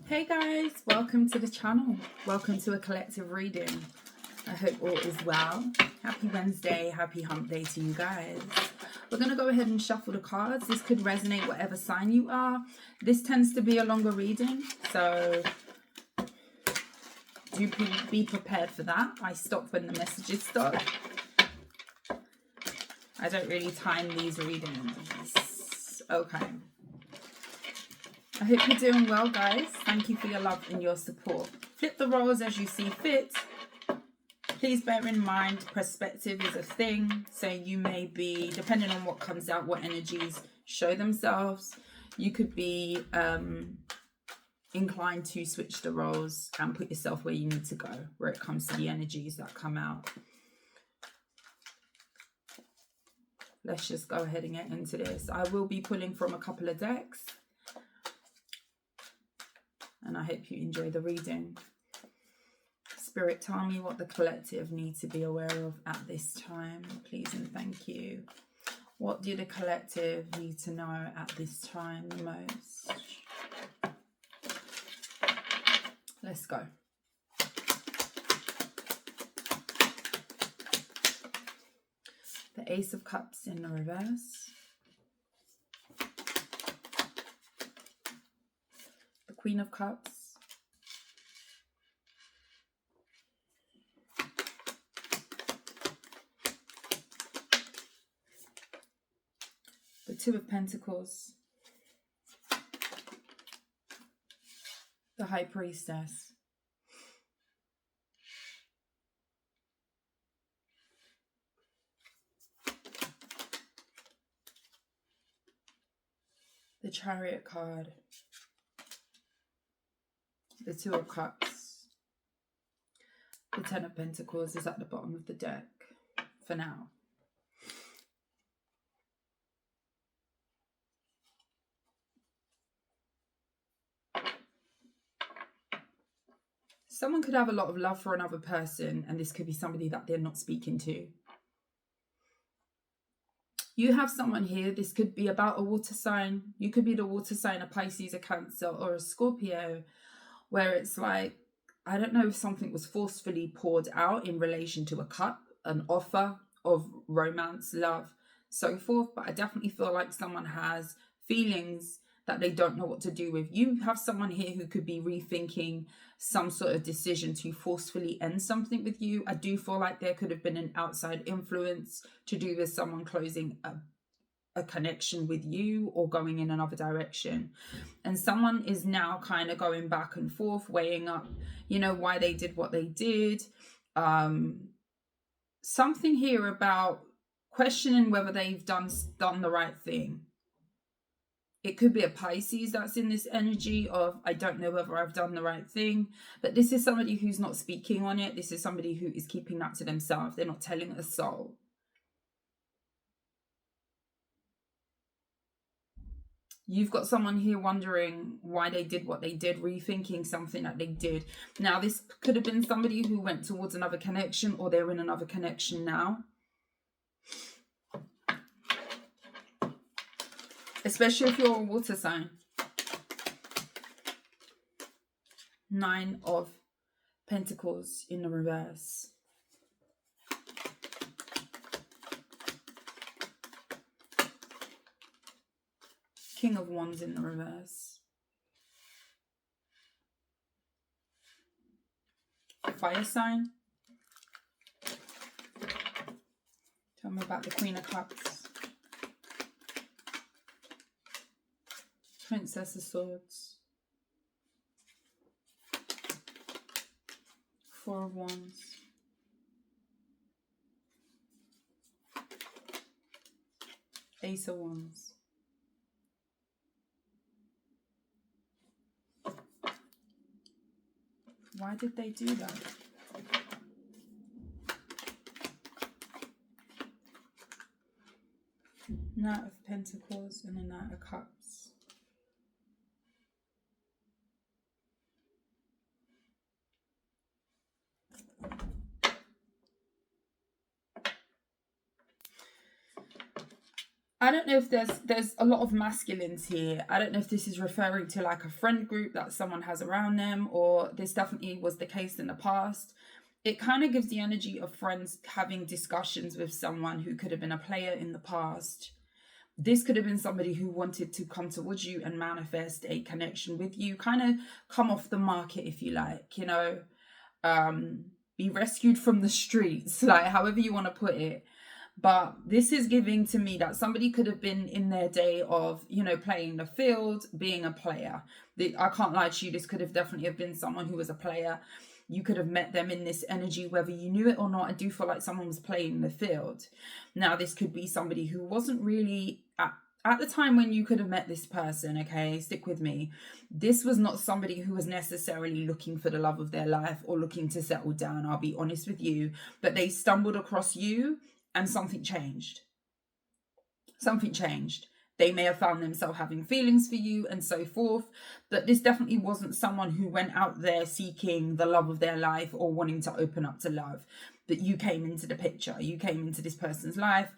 Hey guys, welcome to the channel. Welcome to a collective reading. I hope all is well. Happy Wednesday, happy hump day to you guys. We're going to go ahead and shuffle the cards. This could resonate whatever sign you are. This tends to be a longer reading, so do be prepared for that. I stop when the messages stop. I don't really time these readings. Okay. I hope you're doing well, guys. Thank you for your love and your support. Flip the roles as you see fit. Please bear in mind, perspective is a thing. So you may be, depending on what comes out, what energies show themselves, you could be inclined to switch the roles and put yourself where you need to go, where it comes to the energies that come out. Let's just go ahead and get into this. I will be pulling from a couple of decks. And I hope you enjoy the reading. Spirit, tell me what the collective need to be aware of at this time, please and thank you. What do the collective need to know at this time the most? Let's go. The Ace of Cups in the reverse. The Queen of Cups. The Two of Pentacles. The High Priestess. The Chariot card. The Two of Cups. The Ten of Pentacles is at the bottom of the deck for now. Someone could have a lot of love for another person, and this could be somebody that they're not speaking to. You have someone here, this could be about a water sign. You could be the water sign, a Pisces, a Cancer, or a Scorpio, where it's like, I don't know if something was forcefully poured out in relation to a cup, an offer of romance, love, so forth. But I definitely feel like someone has feelings that they don't know what to do with. You have someone here who could be rethinking some sort of decision to forcefully end something with you. I do feel like there could have been an outside influence to do with someone closing a connection with you or going in another direction. And someone is now kind of going back and forth, weighing up, you know, why they did what they did. Something here about questioning whether they've done the right thing. It could be a Pisces that's in this energy of, I don't know whether I've done the right thing. But this is somebody who's not speaking on it. This is somebody who is keeping that to themselves. They're not telling a soul. You've got someone here wondering why they did what they did, rethinking something that they did. Now, this could have been somebody who went towards another connection, or they're in another connection now. Especially if you're a water sign. Nine of Pentacles in the reverse. King of Wands in the reverse. Fire sign. Tell me about the Queen of Cups. Princess of Swords. Four of Wands. Ace of Wands. Why did they do that? Knight of Pentacles and a Knight of Cups. I don't know if there's a lot of masculines here. I don't know if this is referring to like a friend group that someone has around them, or this definitely was the case in the past. It kind of gives the energy of friends having discussions with someone who could have been a player in the past. This could have been somebody who wanted to come towards you and manifest a connection with you, kind of come off the market, if you like, you know, be rescued from the streets, like however you want to put it. But this is giving to me that somebody could have been in their day of, you know, playing the field, being a player. I can't lie to you, this could have definitely have been someone who was a player. You could have met them in this energy, whether you knew it or not. I do feel like someone was playing the field. Now, this could be somebody who wasn't really at the time when you could have met this person, okay, stick with me. This was not somebody who was necessarily looking for the love of their life or looking to settle down, I'll be honest with you. But they stumbled across you and something changed. Something changed. They may have found themselves having feelings for you and so forth, but this definitely wasn't someone who went out there seeking the love of their life or wanting to open up to love. But you came into the picture, you came into this person's life,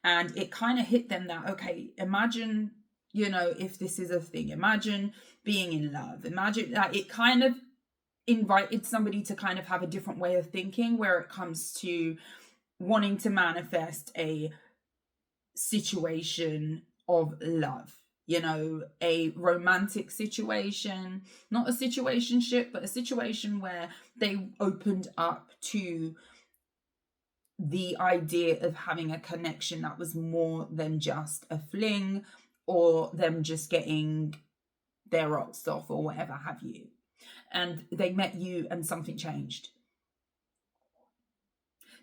and it kind of hit them that, okay, imagine, you know, if this is a thing, imagine being in love. Imagine that it kind of invited somebody to kind of have a different way of thinking where it comes to wanting to manifest a situation of love, you know, a romantic situation, not a situationship, but a situation where they opened up to the idea of having a connection that was more than just a fling or them just getting their rocks off or whatever have you. And they met you and something changed.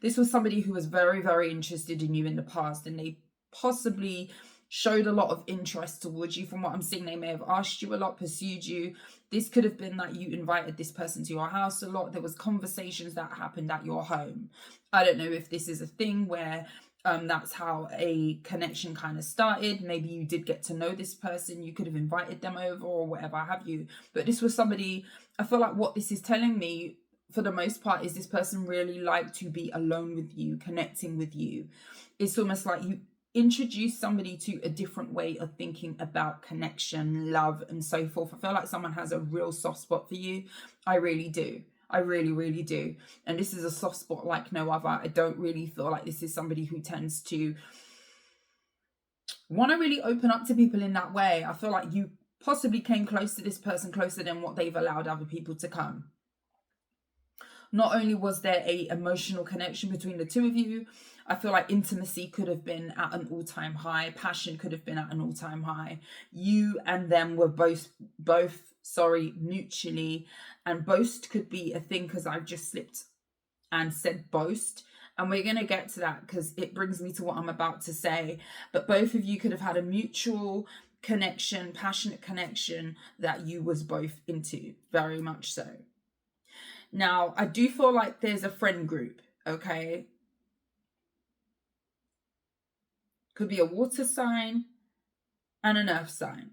This was somebody who was very, very interested in you in the past, and they possibly showed a lot of interest towards you. From what I'm seeing, they may have asked you a lot, pursued you. This could have been that you invited this person to your house a lot. There was conversations that happened at your home. I don't know if this is a thing where that's how a connection kind of started. Maybe you did get to know this person. You could have invited them over or whatever have you. But this was somebody, I feel like what this is telling me for the most part is this person really liked to be alone with you, connecting with you. It's almost like you introduce somebody to a different way of thinking about connection, love, and so forth. I feel like someone has a real soft spot for you. I really do. I really, really do. And this is a soft spot like no other. I don't really feel like this is somebody who tends to want to really open up to people in that way. I feel like you possibly came close to this person, closer than what they've allowed other people to come. Not only was there a emotional connection between the two of you, I feel like intimacy could have been at an all-time high. Passion could have been at an all-time high. You and them were both mutually, and boast could be a thing because I've just slipped and said boast. And we're going to get to that because it brings me to what I'm about to say. But both of you could have had a mutual connection, passionate connection that you was both into, very much so. Now, I do feel like there's a friend group, okay? Could be a water sign and an earth sign.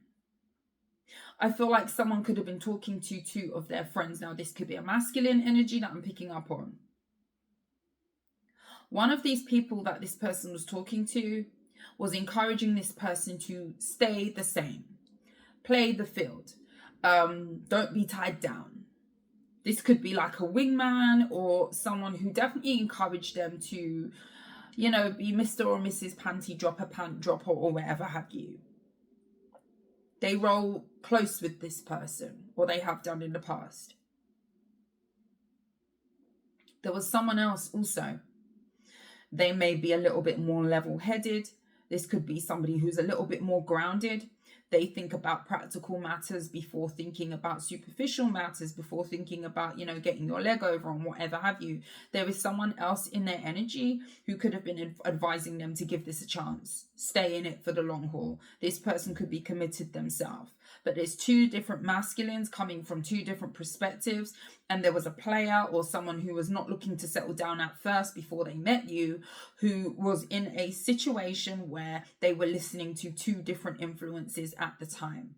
I feel like someone could have been talking to two of their friends. Now, this could be a masculine energy that I'm picking up on. One of these people that this person was talking to was encouraging this person to stay the same. Play the field. Don't be tied down. This could be like a wingman or someone who definitely encouraged them to, you know, be Mr. or Mrs. Panty Dropper, Pant Dropper, or whatever have you. They roll close with this person, or they have done in the past. There was someone else also. They may be a little bit more level-headed. This could be somebody who's a little bit more grounded. They think about practical matters before thinking about superficial matters, before thinking about, you know, getting your leg over and whatever have you. There is someone else in their energy who could have been advising them to give this a chance. Stay in it for the long haul. This person could be committed themselves. But there's two different masculines coming from two different perspectives. And there was a player or someone who was not looking to settle down at first before they met you, who was in a situation where they were listening to two different influences at the time.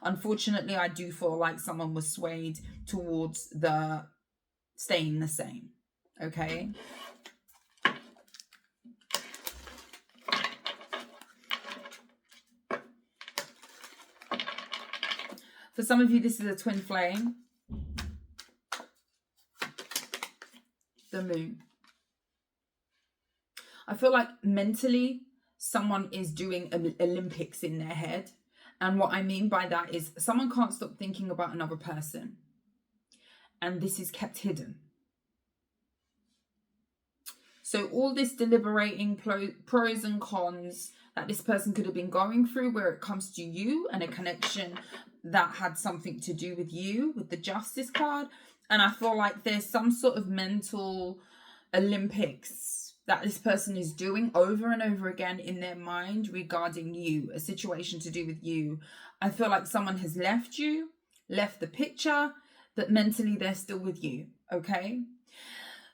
Unfortunately, I do feel like someone was swayed towards the staying the same. Okay. For some of you, this is a twin flame. The moon. I feel like mentally someone is doing Olympics in their head. And what I mean by that is someone can't stop thinking about another person. And this is kept hidden. So all this deliberating pros and cons that this person could have been going through where it comes to you and a connection that had something to do with you, with the Justice card. And I feel like there's some sort of mental Olympics that this person is doing over and over again in their mind regarding you, a situation to do with you. I feel like someone has left you, left the picture, but mentally they're still with you, okay?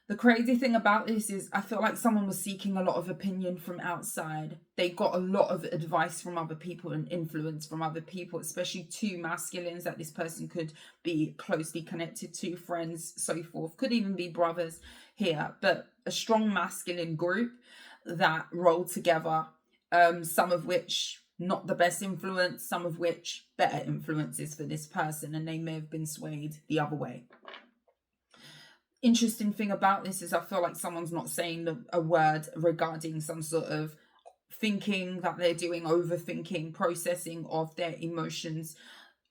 The crazy thing about this is I feel like someone was seeking a lot of opinion from outside. They got a lot of advice from other people and influence from other people, especially two masculines that this person could be closely connected to, friends, so forth. Could even be brothers here, but a strong masculine group that rolled together, some of which not the best influence, some of which better influences for this person, and they may have been swayed the other way. Interesting thing about this is I feel like someone's not saying a word regarding some sort of thinking that they're doing, overthinking, processing of their emotions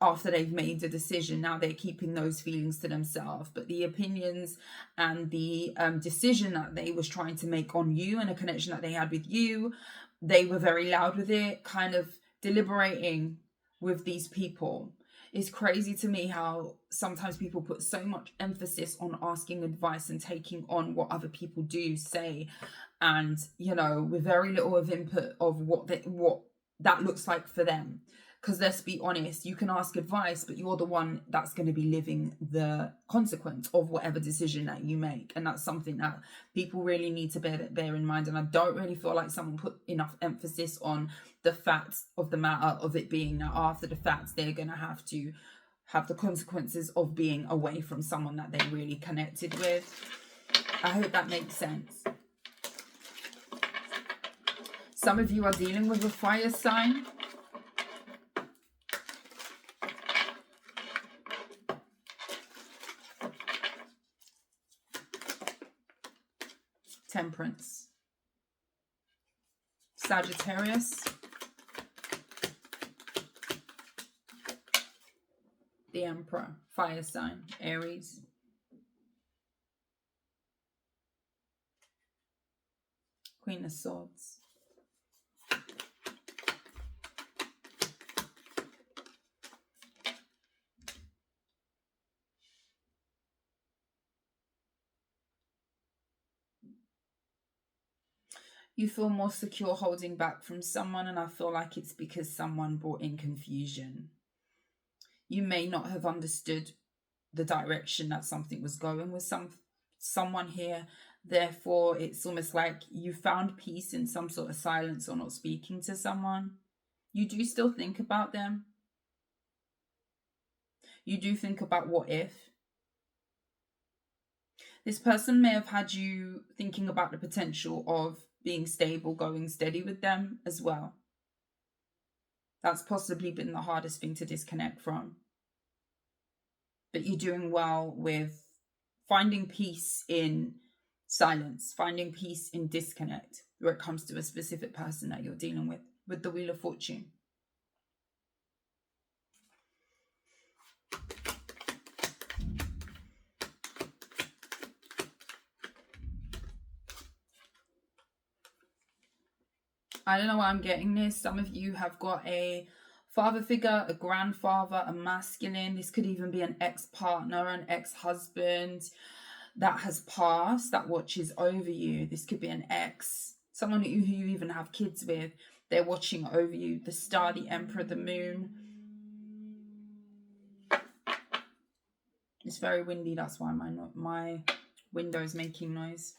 after they've made a decision. Now they're keeping those feelings to themselves, but the opinions and the decision that they was trying to make on you and a connection that they had with you, they were very loud with it, kind of deliberating with these people. It's crazy to me how sometimes people put so much emphasis on asking advice and taking on what other people do, say, and, you know, with very little of input of what that looks like for them. Because let's be honest, you can ask advice, but you're the one that's going to be living the consequence of whatever decision that you make. And that's something that people really need to bear in mind. And I don't really feel like someone put enough emphasis on the facts of the matter of it being that after the fact, they're going to have the consequences of being away from someone that they really connected with. I hope that makes sense. Some of you are dealing with a fire sign. Temperance. Sagittarius. The Emperor. Fire sign. Aries. Queen of Swords. You feel more secure holding back from someone, and I feel like it's because someone brought in confusion. You may not have understood the direction that something was going with someone here. Therefore, it's almost like you found peace in some sort of silence or not speaking to someone. You do still think about them. You do think about what if. This person may have had you thinking about the potential of being stable, going steady with them as well. That's possibly been the hardest thing to disconnect from. But you're doing well with finding peace in silence, finding peace in disconnect where it comes to a specific person that you're dealing with the Wheel of Fortune. I don't know why I'm getting this. Some of you have got a father figure, a grandfather, a masculine. This could even be an ex-partner, an ex-husband that has passed, that watches over you. This could be an ex, someone who you even have kids with. They're watching over you. The star, the Emperor, the moon. It's very windy. That's why my window is making noise.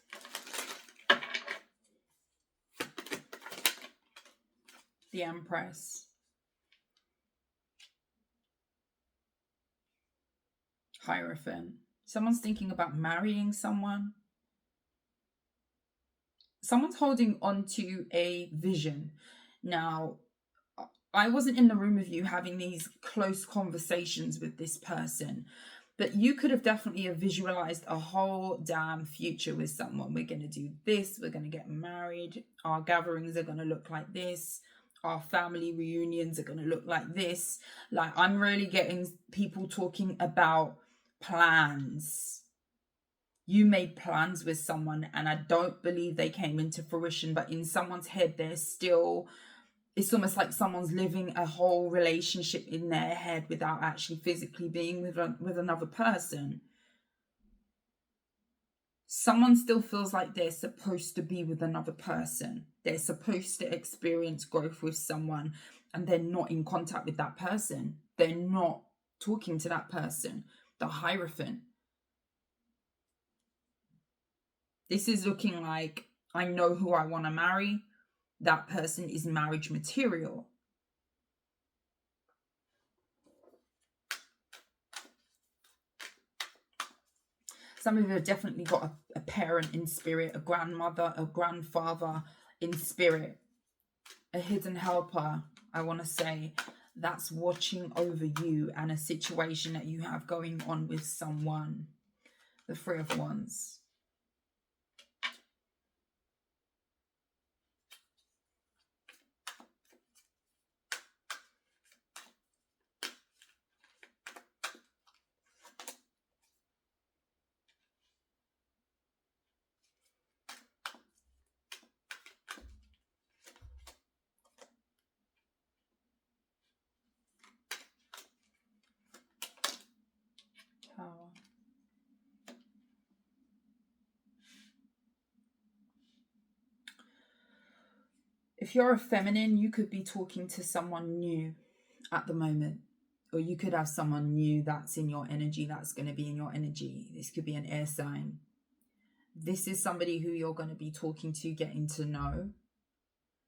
The Empress. Hierophant. Someone's thinking about marrying someone. Someone's holding on to a vision. Now, I wasn't in the room with you having these close conversations with this person, but you could have definitely have visualized a whole damn future with someone. We're going to do this, we're going to get married, our gatherings are going to look like this, our family reunions are going to look like this. Like, I'm really getting people talking about plans. You made plans with someone, and I don't believe they came into fruition, but in someone's head, they're still, it's almost like someone's living a whole relationship in their head without actually physically being with another person. Someone still feels like they're supposed to be with another person. They're supposed to experience growth with someone, and they're not in contact with that person. They're not talking to that person. The Hierophant. This is looking like, I know who I want to marry. That person is marriage material. Some of you have definitely got a parent in spirit, a grandmother, a grandfather in spirit, a hidden helper, I want to say, that's watching over you and a situation that you have going on with someone. The Three of Wands. Power. If you're a feminine, you could be talking to someone new at the moment, or you could have someone new that's in your energy, that's going to be in your energy. This could be an air sign. This is somebody who you're going to be talking to, getting to know.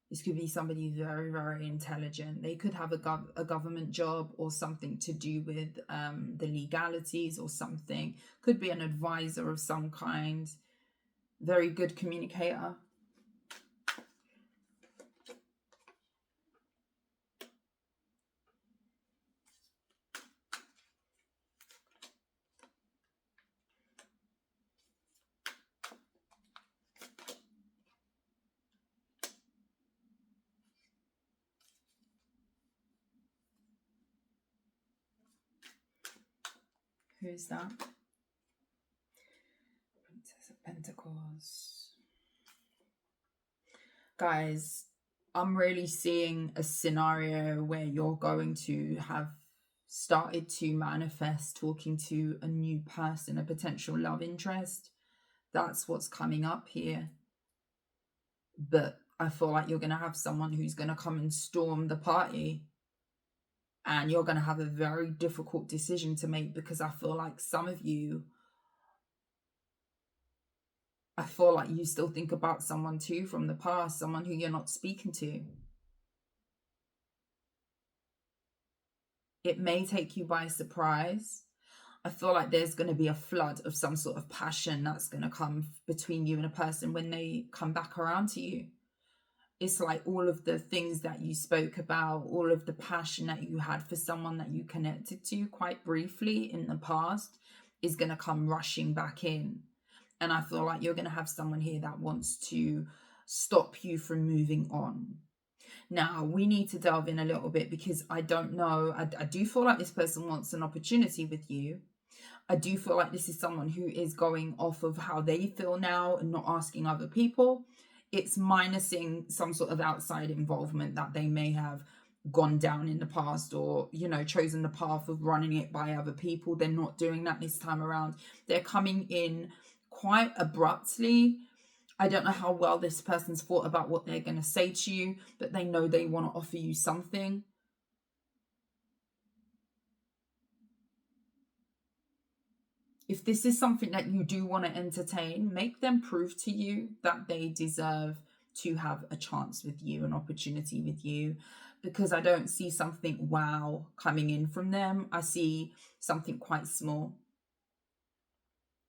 This could be somebody very, very intelligent. They could have a government job or something to do with the legalities or something. Could be an advisor of some kind. Very good communicator. Who's that? Princess of Pentacles. Guys, I'm really seeing a scenario where you're going to have started to manifest talking to a new person, a potential love interest. That's what's coming up here. But I feel like you're going to have someone who's going to come and storm the party. And you're going to have a very difficult decision to make, because I feel like some of you, I feel like you still think about someone too from the past, someone who you're not speaking to. It may take you by surprise. I feel like there's going to be a flood of some sort of passion that's going to come between you and a person when they come back around to you. It's like all of the things that you spoke about, all of the passion that you had for someone that you connected to quite briefly in the past is going to come rushing back in. And I feel like you're going to have someone here that wants to stop you from moving on. Now, we need to delve in a little bit, because I don't know. I do feel like this person wants an opportunity with you. I do feel like this is someone who is going off of how they feel now and not asking other people. It's minusing some sort of outside involvement that they may have gone down in the past, or, you know, chosen the path of running it by other people. They're not doing that this time around. They're coming in quite abruptly. I don't know how well this person's thought about what they're going to say to you, but they know they want to offer you something. If this is something that you do want to entertain, make them prove to you that they deserve to have a chance with you, an opportunity with you, because I don't see something wow coming in from them. I see something quite small.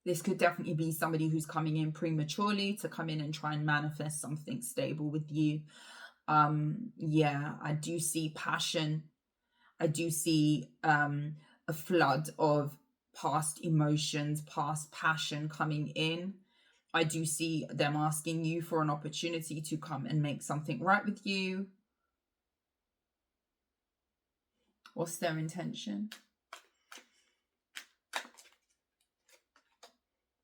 This could definitely be somebody who's coming in prematurely to come in and try and manifest something stable with you. Yeah, I do see passion. I do see a flood of past emotions, past passion coming in. I do see them asking you for an opportunity to come and make something right with you. What's their intention?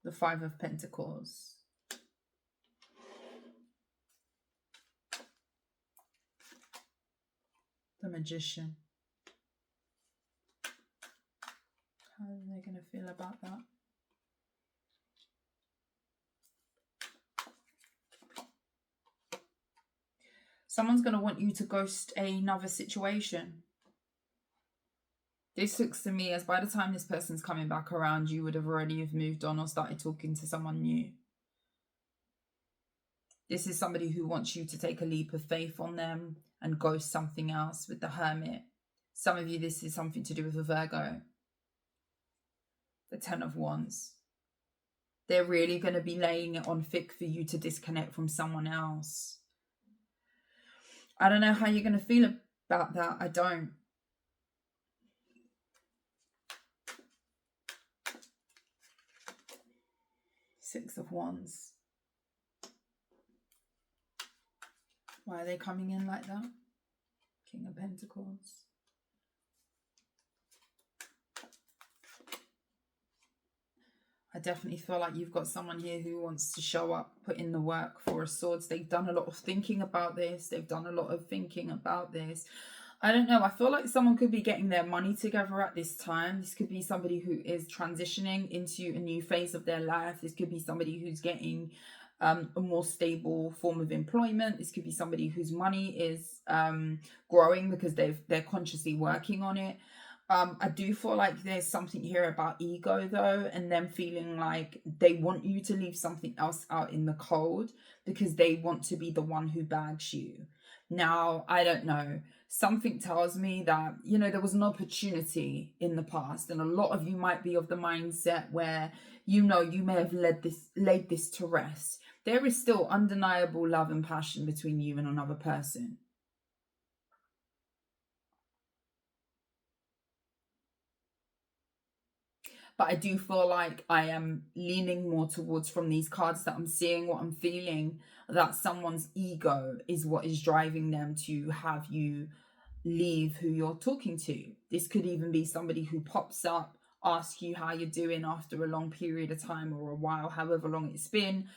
The Five of Pentacles. The Magician. How are they going to feel about that? Someone's going to want you to ghost another situation. This looks to me as by the time this person's coming back around, you would have already have moved on or started talking to someone new. This is somebody who wants you to take a leap of faith on them and ghost something else with the Hermit. Some of you, this is something to do with a Virgo. The Ten of Wands. They're really going to be laying it on thick for you to disconnect from someone else. I don't know how you're going to feel about that. I don't. Six of Wands. Why are they coming in like that? King of Pentacles. I definitely feel like you've got someone here who wants to show up, put in the work for a Swords. They've done a lot of thinking about this. They've done a lot of thinking about this. I don't know. I feel like someone could be getting their money together at this time. This could be somebody who is transitioning into a new phase of their life. This could be somebody who's getting a more stable form of employment. This could be somebody whose money is growing because they're consciously working on it. I do feel like there's something here about ego though, and them feeling like they want you to leave something else out in the cold because they want to be the one who bags you. Now, I don't know. Something tells me that, you know, there was an opportunity in the past, and a lot of you might be of the mindset where, you know, you may have laid this to rest. There is still undeniable love and passion between you and another person. But I do feel like I am leaning more towards, from these cards that I'm seeing, what I'm feeling, that someone's ego is what is driving them to have you leave who you're talking to. This could even be somebody who pops up, asks you how you're doing after a long period of time or a while, however long it's been,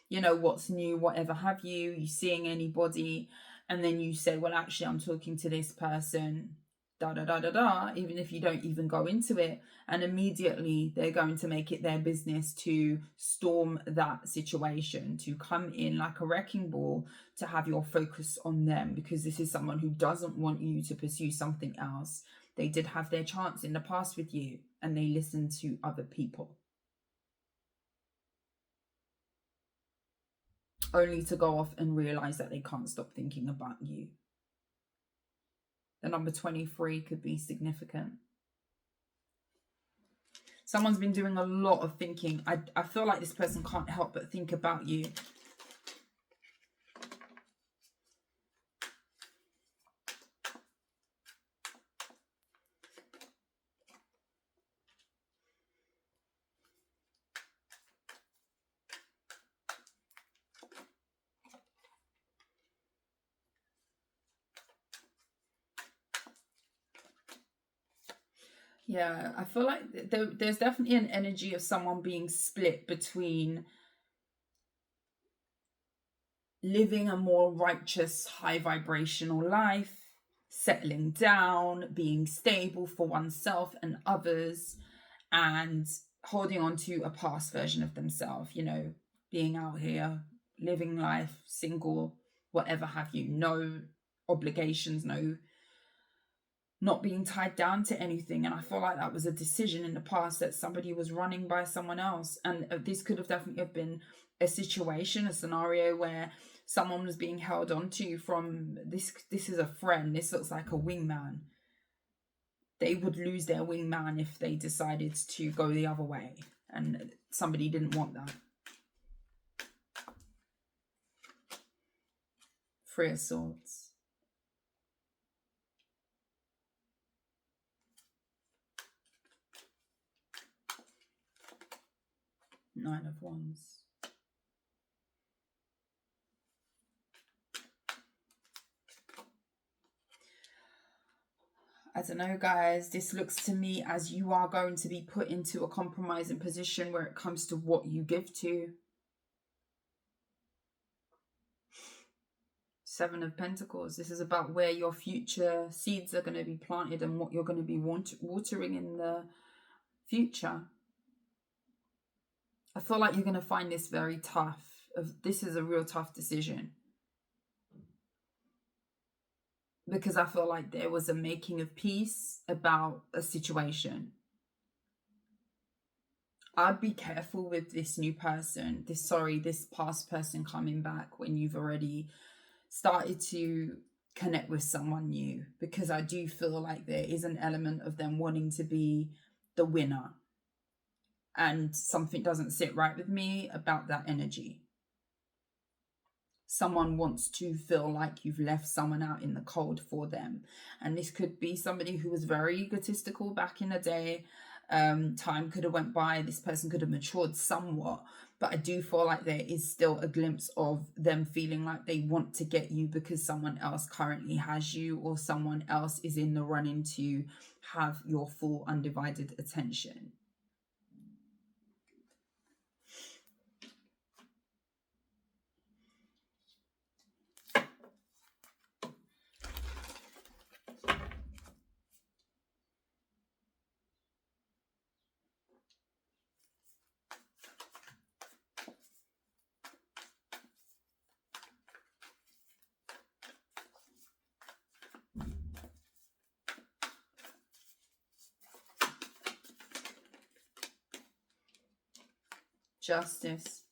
you know, what's new, whatever have you. You seeing anybody, and then you say, well, actually, I'm talking to this person, da da da da da, even if you don't even go into it. And immediately they're going to make it their business to storm that situation, to come in like a wrecking ball, to have your focus on them, because this is someone who doesn't want you to pursue something else. They did have their chance in the past with you, and they listened to other people, only to go off and realize that they can't stop thinking about you. The number 23 could be significant. Someone's been doing a lot of thinking. I feel like this person can't help but think about you. Yeah, I feel like there's definitely an energy of someone being split between living a more righteous, high vibrational life, settling down, being stable for oneself and others, and holding on to a past version of themselves, you know, being out here, living life, single, whatever have you, no obligations, not being tied down to anything. And I feel like that was a decision in the past that somebody was running by someone else. And this could have definitely have been a situation, a scenario where someone was being held on to from this is a friend. This looks like a wingman. They would lose their wingman if they decided to go the other way. And somebody didn't want that. Three of Swords. Nine of Wands. I don't know, guys. This looks to me as you are going to be put into a compromising position where it comes to what you give to. Seven of Pentacles. This is about where your future seeds are going to be planted and what you're going to be watering in the future. I feel like you're going to find this very tough. This is a real tough decision. Because I feel like there was a making of peace about a situation. I'd be careful with this new person, this past person coming back when you've already started to connect with someone new, because I do feel like there is an element of them wanting to be the winner, and something doesn't sit right with me about that energy. Someone wants to feel like you've left someone out in the cold for them, and this could be somebody who was very egotistical back in the day. Time could have went by, this person could have matured somewhat, but I do feel like there is still a glimpse of them feeling like they want to get you because someone else currently has you, or someone else is in the running to have your full undivided attention. Justice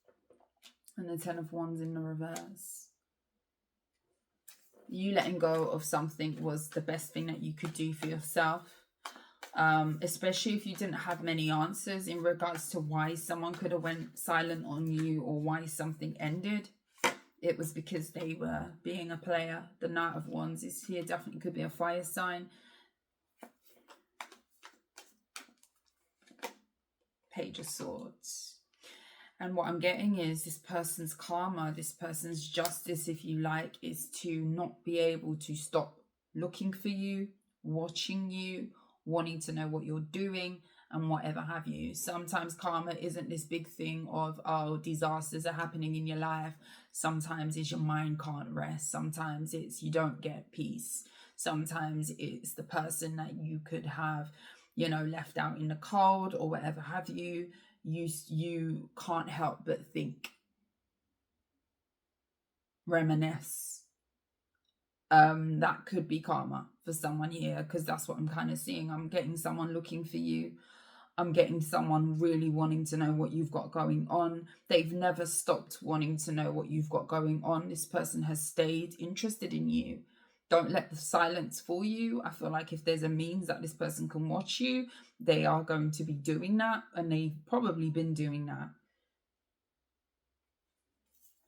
and the Ten of Wands in the reverse. You letting go of something was the best thing that you could do for yourself, especially if you didn't have many answers in regards to why someone could have went silent on you or why something ended. It was because they were being a player. The Knight of Wands is here, definitely could be a fire sign. Page of Swords. And what I'm getting is this person's karma, this person's justice, if you like, is to not be able to stop looking for you, watching you, wanting to know what you're doing and whatever have you. Sometimes karma isn't this big thing of, oh, disasters are happening in your life. Sometimes it's your mind can't rest. Sometimes it's you don't get peace. Sometimes it's the person that you could have, you know, left out in the cold or whatever have you. You can't help but think, reminisce. That could be karma for someone here, because that's what I'm kind of seeing. I'm getting someone looking for you. I'm getting someone really wanting to know what you've got going on. They've never stopped wanting to know what you've got going on. This person has stayed interested in you. Don't let the silence fool you. I feel like if there's a means that this person can watch you, they are going to be doing that, and they've probably been doing that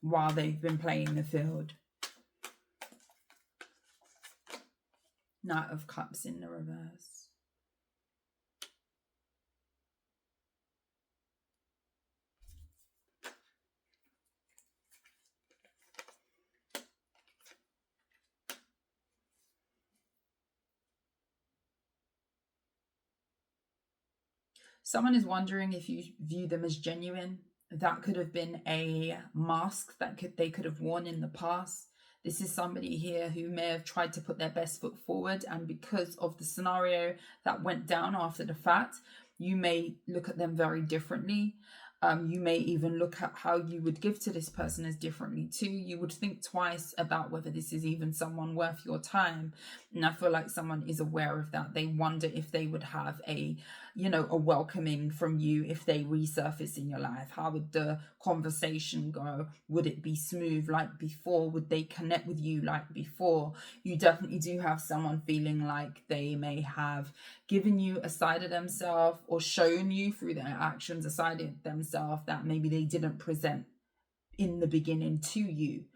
while they've been playing the field. Knight of Cups in the reverse. Someone is wondering if you view them as genuine. That could have been a mask that they could have worn in the past. This is somebody here who may have tried to put their best foot forward, and because of the scenario that went down after the fact, you may look at them very differently. You may even look at how you would give to this person as differently too. You would think twice about whether this is even someone worth your time. And I feel like someone is aware of that. They wonder if they would have a welcoming from you if they resurface in your life. How would the conversation go? Would it be smooth like before? Would they connect with you like before? You definitely do have someone feeling like they may have given you a side of themselves, or shown you through their actions a side of themselves that maybe they didn't present in the beginning to you.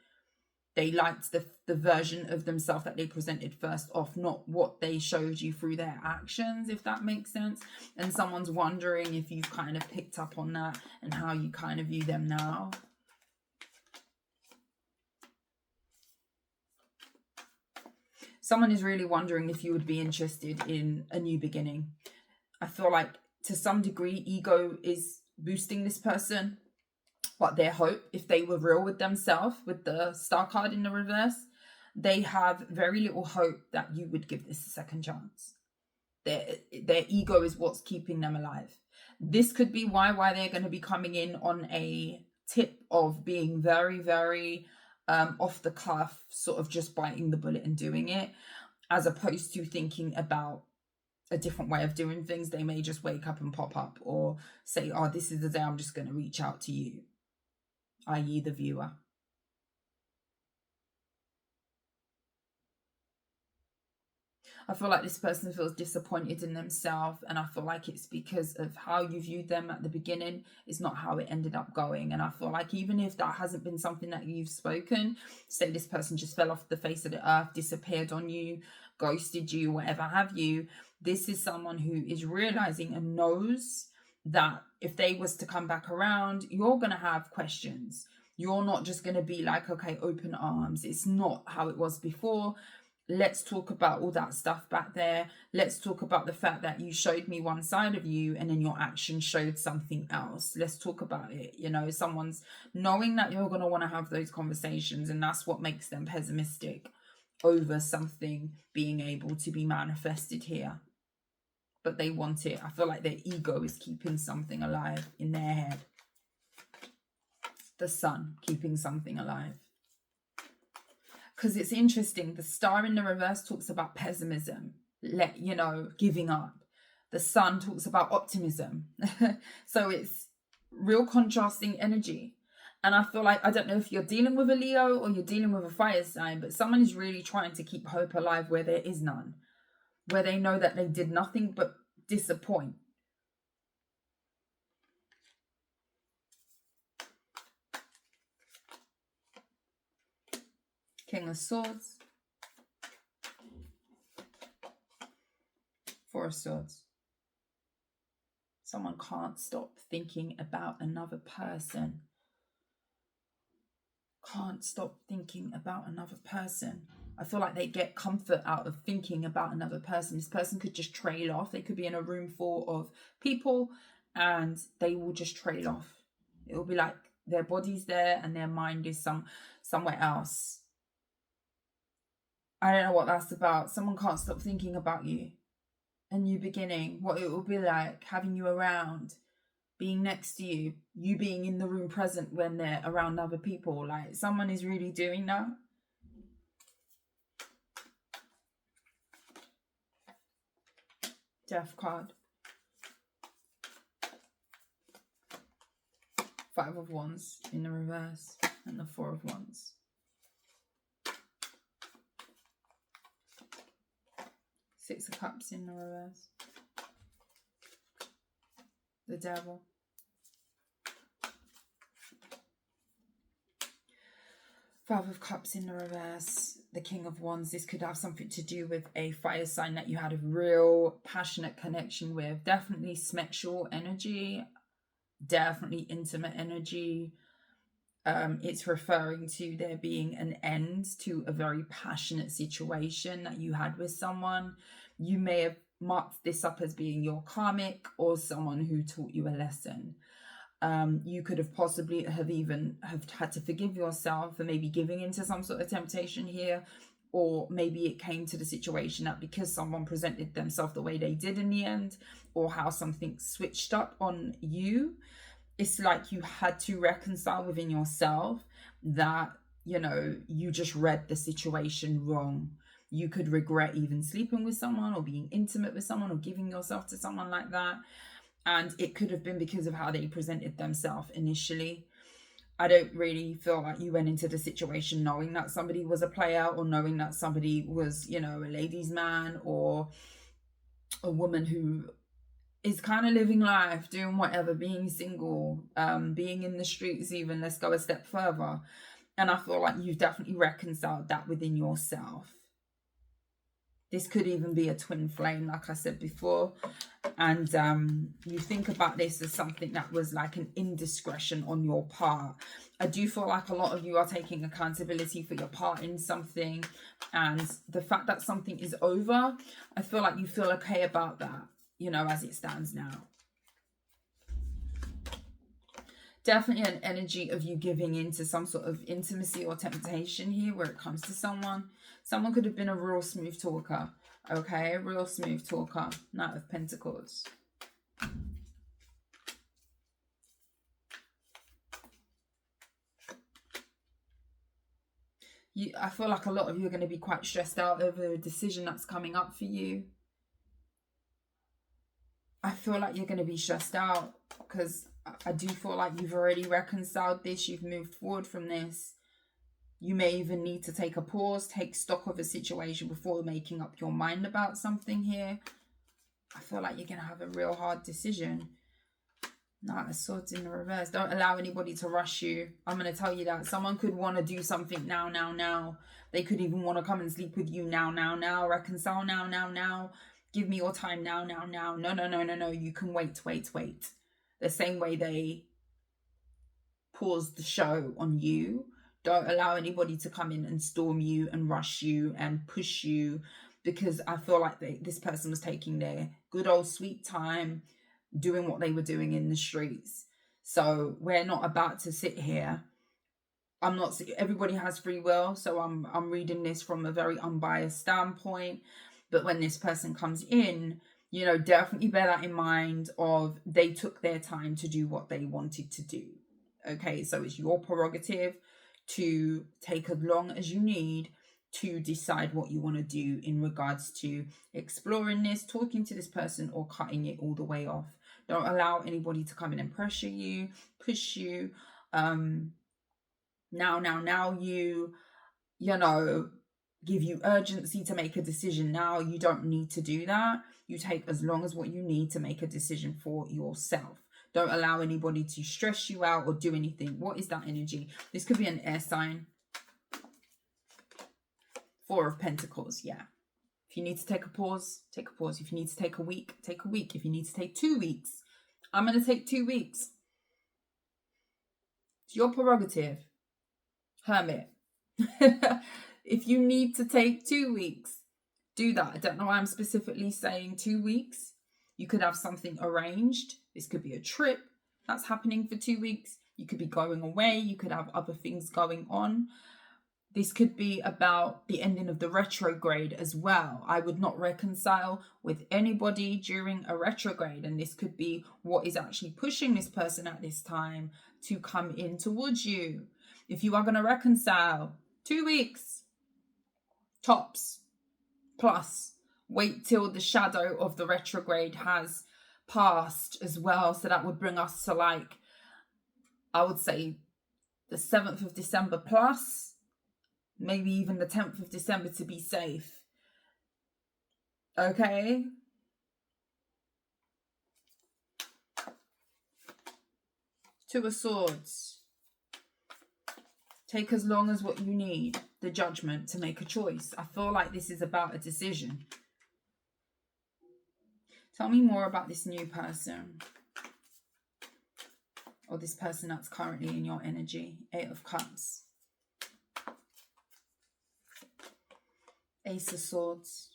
They liked the version of themselves that they presented first off, not what they showed you through their actions, if that makes sense. And someone's wondering if you've kind of picked up on that and how you kind of view them now. Someone is really wondering if you would be interested in a new beginning. I feel like to some degree, ego is boosting this person. But their hope, if they were real with themselves, with the Star card in the reverse, they have very little hope that you would give this a second chance. Their ego is what's keeping them alive. This could be why they're going to be coming in on a tip of being very, very off the cuff, sort of just biting the bullet and doing it, as opposed to thinking about a different way of doing things. They may just wake up and pop up or say, oh, this is the day I'm just going to reach out to you, i.e. the viewer. I feel like this person feels disappointed in themselves, and I feel like it's because of how you viewed them at the beginning. It's not how it ended up going. And I feel like even if that hasn't been something that you've spoken, say this person just fell off the face of the earth, disappeared on you, ghosted you, whatever have you, this is someone who is realizing and knows that if they was to come back around, you're going to have questions. You're not just going to be like, okay, open arms. It's not how it was before. Let's talk about all that stuff back there. Let's talk about the fact that you showed me one side of you and then your action showed something else. Let's talk about it. You know, someone's knowing that you're going to want to have those conversations, and that's what makes them pessimistic over something being able to be manifested here. But they want it. I feel like their ego is keeping something alive in their head. The sun keeping something alive. Because it's interesting. The star in the reverse talks about pessimism, giving up. The sun talks about optimism. So it's real contrasting energy. And I feel like, I don't know if you're dealing with a Leo or you're dealing with a fire sign, but someone is really trying to keep hope alive where there is none. Where they know that they did nothing but disappoint. King of Swords. Four of Swords. Someone can't stop thinking about another person. Can't stop thinking about another person. I feel like they get comfort out of thinking about another person. This person could just trail off. They could be in a room full of people and they will just trail off. It will be like their body's there and their mind is somewhere else. I don't know what that's about. Someone can't stop thinking about you. A new beginning. What it will be like having you around, being next to you, you being in the room present when they're around other people. Like someone is really doing that. Death card. Five of Wands in the reverse and the Four of Wands. Six of Cups in the reverse. The Devil. Five of Cups in the reverse. The King of Wands. This could have something to do with a fire sign that you had a real passionate connection with. Definitely sexual energy. Definitely intimate energy. It's referring to there being an end to a very passionate situation that you had with someone. You may have marked this up as being your karmic or someone who taught you a lesson. You could have possibly have had to forgive yourself for maybe giving into some sort of temptation here, or maybe it came to the situation that because someone presented themselves the way they did in the end, or how something switched up on you, it's like you had to reconcile within yourself that, you just read the situation wrong. You could regret even sleeping with someone or being intimate with someone or giving yourself to someone like that. And it could have been because of how they presented themselves initially. I don't really feel like you went into the situation knowing that somebody was a player or knowing that somebody was, a ladies' man or a woman who is kind of living life, doing whatever, being single, being in the streets even, let's go a step further. And I feel like you've definitely reconciled that within yourself. This could even be a twin flame, like I said before. And you think about this as something that was like an indiscretion on your part. I do feel like a lot of you are taking accountability for your part in something. And the fact that something is over, I feel like you feel okay about that, you know, as it stands now. Definitely an energy of you giving into some sort of intimacy or temptation here where it comes to someone. Someone could have been a real smooth talker. Okay, a real smooth talker. Knight of Pentacles. I feel like a lot of you are going to be quite stressed out over a decision that's coming up for you. I feel like you're going to be stressed out because I do feel like you've already reconciled this. You've moved forward from this. You may even need to take a pause, take stock of a situation before making up your mind about something here. I feel like you're going to have a real hard decision. Knight of Swords in the reverse. Don't allow anybody to rush you. I'm going to tell you that. Someone could want to do something now. They could even want to come and sleep with you now. Reconcile now. Give me your time now. No. You can wait. The same way they paused the show on you. Don't allow anybody to come in and storm you and rush you and push you, because I feel like this person was taking their good old sweet time doing what they were doing in the streets. So we're not about to sit here. Everybody has free will, so I'm reading this from a very unbiased standpoint. But when this person comes in, you know, definitely bear that in mind of they took their time to do what they wanted to do. Okay, so it's your prerogative to take as long as you need to decide what you want to do in regards to exploring this, talking to this person, or cutting it all the way off. Don't allow anybody to come in and pressure you, push you. Now you know, give you urgency to make a decision now. You don't need to do that. You take as long as what you need to make a decision for yourself. Don't allow anybody to stress you out or do anything. What is that energy? This could be an air sign. Four of Pentacles, yeah. If you need to take a pause, take a pause. If you need to take a week, take a week. If you need to take 2 weeks, I'm going to take 2 weeks. It's your prerogative. Hermit. If you need to take 2 weeks, do that. I don't know why I'm specifically saying 2 weeks. You could have something arranged. This could be a trip that's happening for 2 weeks. You could be going away. You could have other things going on. This could be about the ending of the retrograde as well. I would not reconcile with anybody during a retrograde. And this could be what is actually pushing this person at this time to come in towards you. If you are going to reconcile, 2 weeks, tops, plus wait till the shadow of the retrograde has passed as well. So that would bring us to, like, I would say the 7th of December plus, maybe even the 10th of December to be safe. Okay? Two of Swords. Take as long as what you need, the Judgment, to make a choice. I feel like this is about a decision. Tell me more about this new person. Or this person that's currently in your energy. 8 of Cups. Ace of Swords.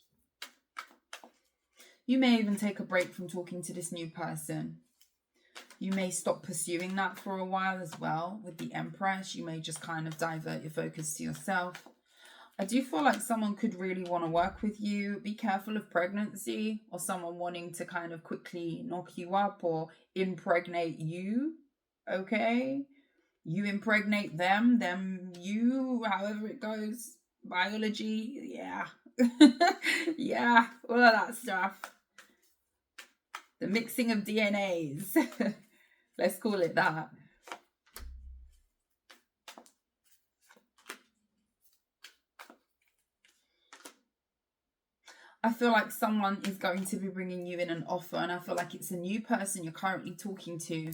You may even take a break from talking to this new person. You may stop pursuing that for a while as well with the Empress. You may just kind of divert your focus to yourself. I do feel like someone could really want to work with you. Be careful of pregnancy or someone wanting to kind of quickly knock you up or impregnate you. Okay? You impregnate them you, however it goes. Biology, yeah. Yeah, all of that stuff. The mixing of DNAs. Let's call it that. I feel like someone is going to be bringing you in an offer, and I feel like it's a new person you're currently talking to.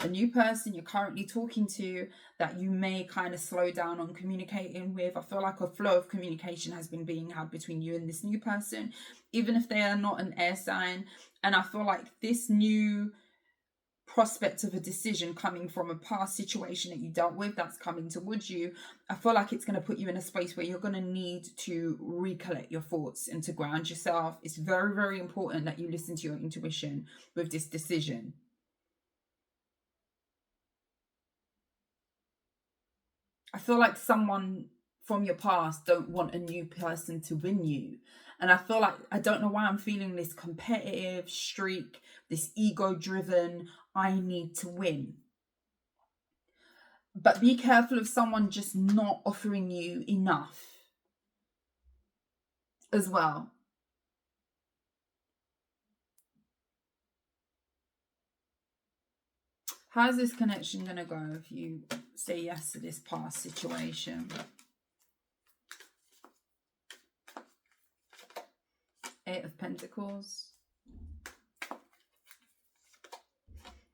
a new person you're currently talking to that you may kind of slow down on communicating with. I feel like a flow of communication has been being had between you and this new person, even if they are not an air sign. And I feel like this new prospect of a decision coming from a past situation that you dealt with that's coming towards you, I feel like it's going to put you in a space where you're going to need to recollect your thoughts and to ground yourself. It's very, very important that you listen to your intuition with this decision. I feel like someone from your past don't want a new person to win you. And I feel like, I don't know why I'm feeling this competitive streak, this ego driven, I need to win. But be careful of someone just not offering you enough as well. How's this connection going to go if you say yes to this past situation? Eight of Pentacles.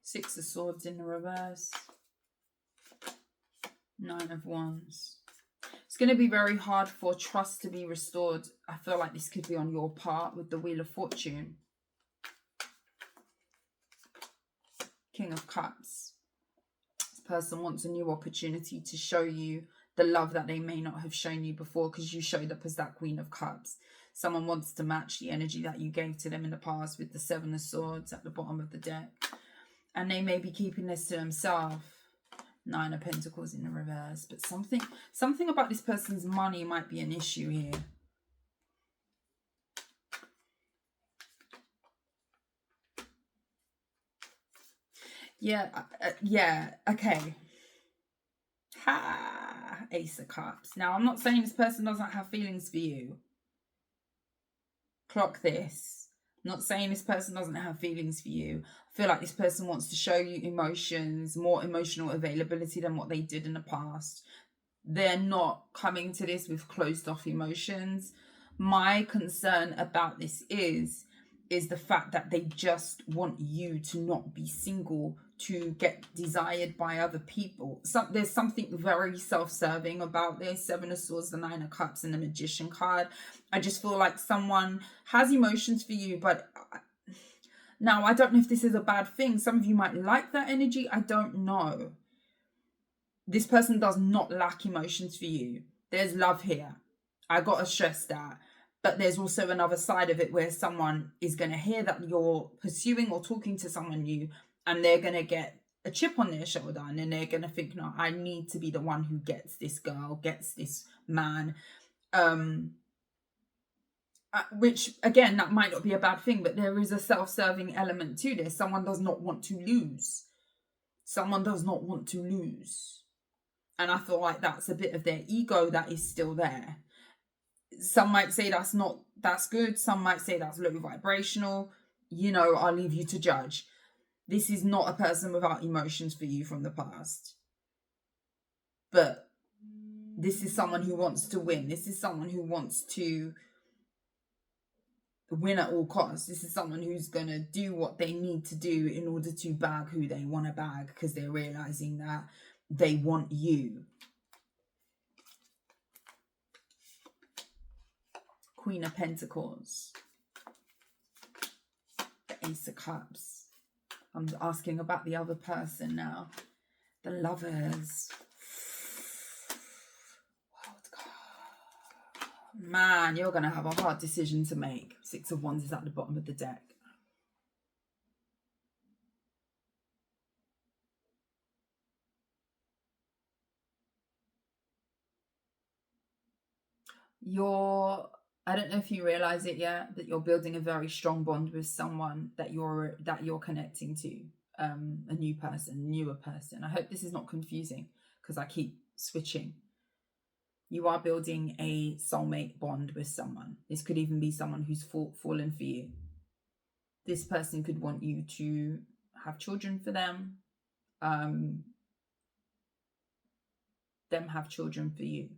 Six of Swords in the reverse. Nine of Wands. It's going to be very hard for trust to be restored. I feel like this could be on your part with the Wheel of Fortune. King of Cups. This person wants a new opportunity to show you the love that they may not have shown you before, because you showed up as that Queen of Cups. Someone wants to match the energy that you gave to them in the past with the Seven of Swords at the bottom of the deck. And they may be keeping this to themselves. Nine of Pentacles in the reverse. But something about this person's money might be an issue here. Yeah, okay. Ha! Ace of Cups. Now, I'm not saying this person doesn't have feelings for you. Clock this. I'm not saying this person doesn't have feelings for you. I feel like this person wants to show you emotions, more emotional availability than what they did in the past. They're not coming to this with closed off emotions. My concern about this is the fact that they just want you to not be single, to get desired by other people. There's something very self-serving about this. Seven of Swords, the Nine of Cups, and the Magician card. I just feel like someone has emotions for you, but now I don't know if this is a bad thing. Some of you might like that energy. I don't know. This person does not lack emotions for you. There's love here. I got to stress that. But there's also another side of it where someone is going to hear that you're pursuing or talking to someone new, and they're going to get a chip on their shoulder, and then they're going to think, no, I need to be the one who gets this girl, gets this man. Which, again, that might not be a bad thing, but there is a self-serving element to this. Someone does not want to lose. Someone does not want to lose. And I feel like that's a bit of their ego that is still there. Some might say that's good. Some might say that's low vibrational. You know, I'll leave you to judge. This is not a person without emotions for you from the past. But this is someone who wants to win. This is someone who wants to win at all costs. This is someone who's going to do what they need to do in order to bag who they want to bag, because they're realizing that they want you. Queen of Pentacles. The Ace of Cups. I'm asking about the other person now. The Lovers. World card. Man, you're going to have a hard decision to make. Six of Wands is at the bottom of the deck. I don't know if you realize it yet, but you're building a very strong bond with someone that you're connecting to, a new person, newer person. I hope this is not confusing because I keep switching. You are building a soulmate bond with someone. This could even be someone who's fallen for you. This person could want you to have children for them, them have children for you.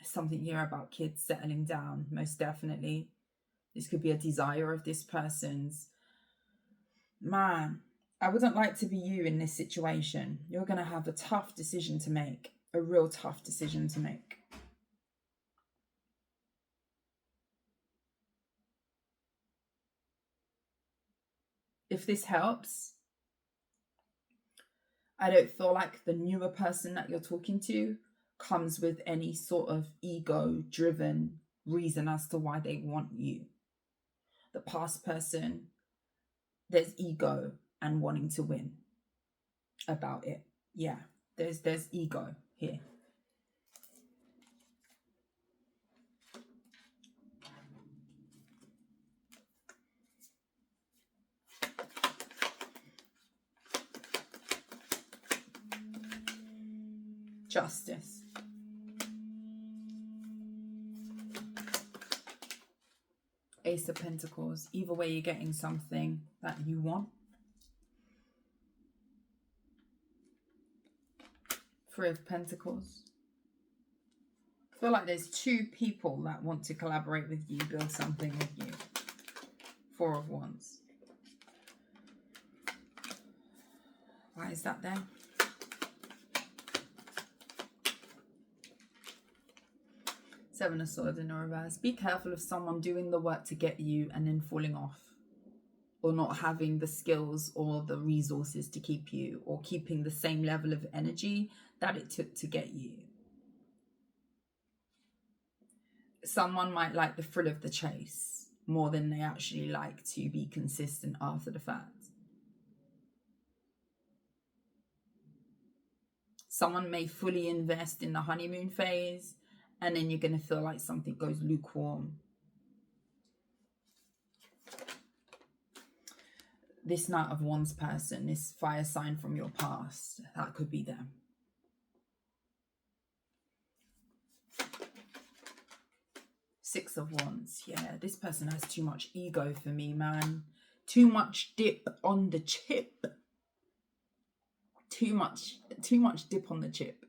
Something here about kids settling down, most definitely. This could be a desire of this person's. Man, I wouldn't like to be you in this situation. You're going to have a tough decision to make, a real tough decision to make. If this helps, I don't feel like the newer person that you're talking to comes with any sort of ego-driven reason as to why they want you. The past person, there's ego and wanting to win about it. Yeah, there's ego here. Justice. Ace of Pentacles. Either way, you're getting something that you want. Three of Pentacles. I feel like there's two people that want to collaborate with you, build something with you. Four of Wands. Why is that there? Seven of Swords in the reverse. Be careful of someone doing the work to get you and then falling off, or not having the skills or the resources to keep you, or keeping the same level of energy that it took to get you. Someone might like the thrill of the chase more than they actually like to be consistent after the fact. Someone may fully invest in the honeymoon phase, and then you're going to feel like something goes lukewarm. This Knight of Wands person, this fire sign from your past, that could be them. Six of Wands. Yeah, this person has too much ego for me, man. Too much dip on the chip. Too much dip on the chip.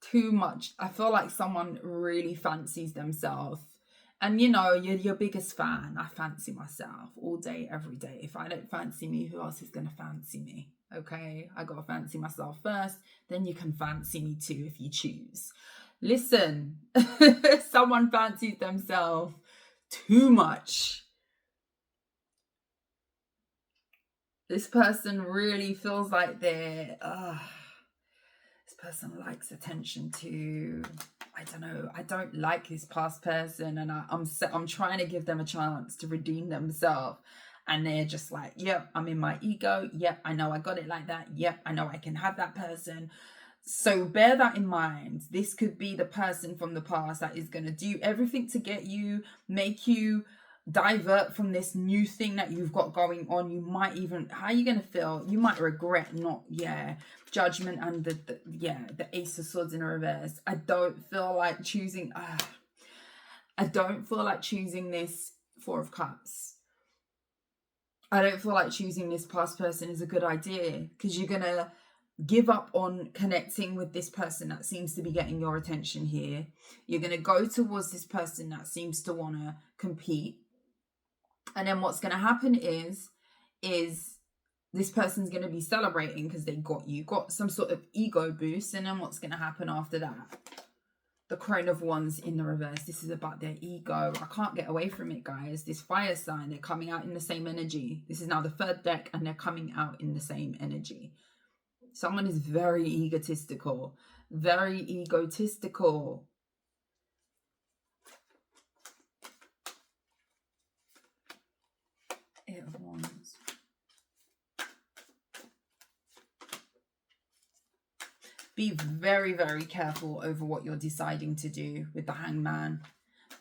Too much. I feel like someone really fancies themselves. And you know, you're your biggest fan. I fancy myself all day, every day. If I don't fancy me, who else is going to fancy me? Okay, I got to fancy myself first. Then you can fancy me too if you choose. Listen, someone fancies themselves too much. This person really feels like they're... this person likes attention too. I don't know. I don't like this past person, and I'm trying to give them a chance to redeem themselves. And they're just like, yep, I'm in my ego. Yep, I know I got it like that. Yep, I know I can have that person. So bear that in mind. This could be the person from the past that is going to do everything to get you, make you divert from this new thing that you've got going on. You might even, how are you going to feel? You might regret not, Judgment and the Ace of Swords in reverse. I don't feel like choosing, this Four of Cups. I don't feel like choosing this past person is a good idea, because you're going to give up on connecting with this person that seems to be getting your attention here. You're going to go towards this person that seems to want to compete. And then what's going to happen is this person's going to be celebrating because they got some sort of ego boost. And then what's going to happen after that? The Crone of Wands in the reverse. This is about their ego. I can't get away from it, guys. This fire sign, they're coming out in the same energy. This is now the third deck, and they're coming out in the same energy. Someone is very egotistical. Very egotistical. Eight of Wands. Be very, very careful over what you're deciding to do with the Hangman.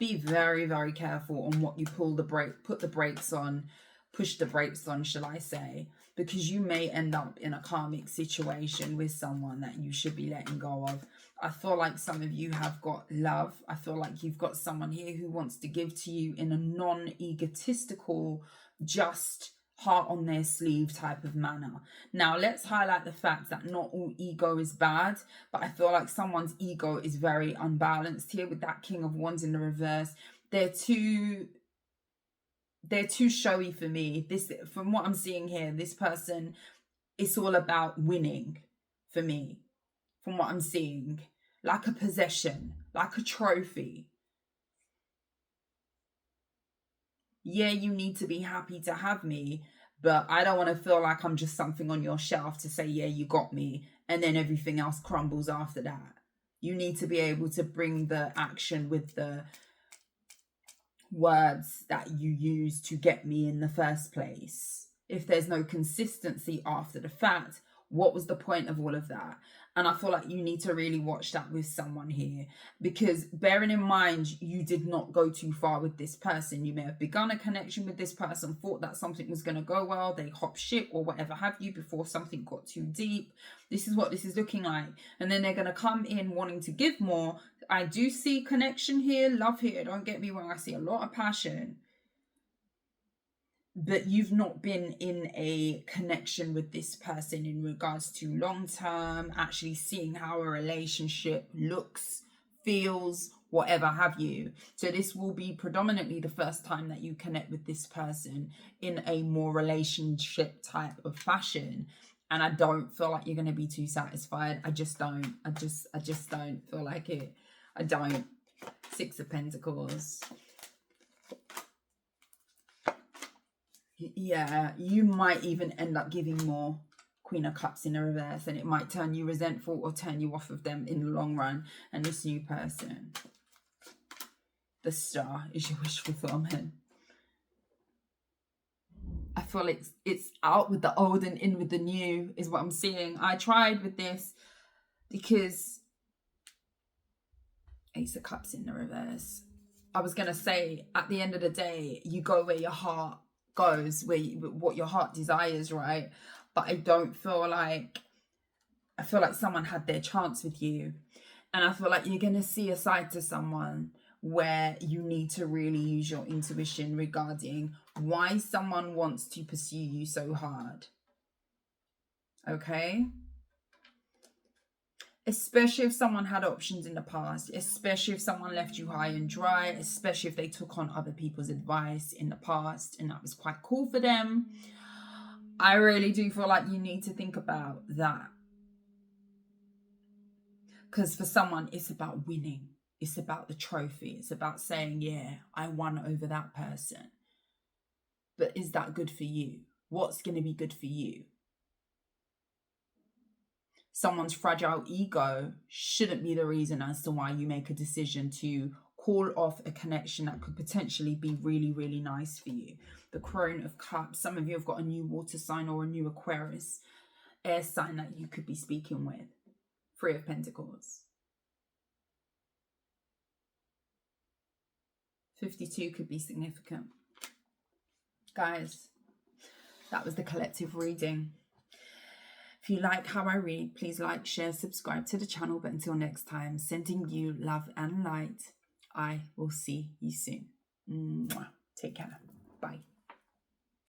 Be very, very careful on what you put the brakes on, push the brakes on, shall I say, because you may end up in a karmic situation with someone that you should be letting go of. I feel like some of you have got love. I feel like you've got someone here who wants to give to you in a non-egotistical, just heart on their sleeve type of manner. Now, let's highlight the fact that not all ego is bad, but I feel like someone's ego is very unbalanced here with that King of Wands in the reverse. They're too they're too showy for me. This, from what I'm seeing here, this person, it's all about winning for me. From what I'm seeing, like a possession, like a trophy. Yeah, you need to be happy to have me, but I don't want to feel like I'm just something on your shelf to say, yeah, you got me, and then everything else crumbles after that. You need to be able to bring the action with the words that you use to get me in the first place. If there's no consistency after the fact, what was the point of all of that? And I feel like you need to really watch that with someone here, because bearing in mind, you did not go too far with this person. You may have begun a connection with this person, thought that something was going to go well, they hop ship or whatever have you before something got too deep. This is what this is looking like. And then they're going to come in wanting to give more. I do see connection here, love here, don't get me wrong, I see a lot of passion. But you've not been in a connection with this person in regards to long term, actually seeing how a relationship looks, feels, whatever have you. So this will be predominantly the first time that you connect with this person in a more relationship type of fashion. And I don't feel like you're going to be too satisfied. I just don't. I just don't feel like it. I don't. 6 of Pentacles. Yeah, you might even end up giving more. Queen of Cups in the reverse, and it might turn you resentful or turn you off of them in the long run. And this new person, the Star, is your wish fulfillment. I feel it's out with the old and in with the new is what I'm seeing. I tried with this because Ace of Cups in the reverse. I was gonna say, at the end of the day, you go where your heart goes, what your heart desires, right? But I feel like someone had their chance with you, and I feel like you're gonna see a side to someone where you need to really use your intuition regarding why someone wants to pursue you so hard. Okay? Especially if someone had options in the past, especially if someone left you high and dry, especially if they took on other people's advice in the past and that was quite cool for them. I really do feel like you need to think about that. Because for someone, it's about winning. It's about the trophy. It's about saying, yeah, I won over that person. But is that good for you? What's going to be good for you? Someone's fragile ego shouldn't be the reason as to why you make a decision to call off a connection that could potentially be really, really nice for you. The Crone of Cups. Some of you have got a new water sign or a new Aquarius air sign that you could be speaking with. 3 of Pentacles. 52 could be significant. Guys, that was the collective reading. If you like how I read, please like, share, subscribe to the channel. But until next time, sending you love and light. I will see you soon. Mwah. Take care. Bye.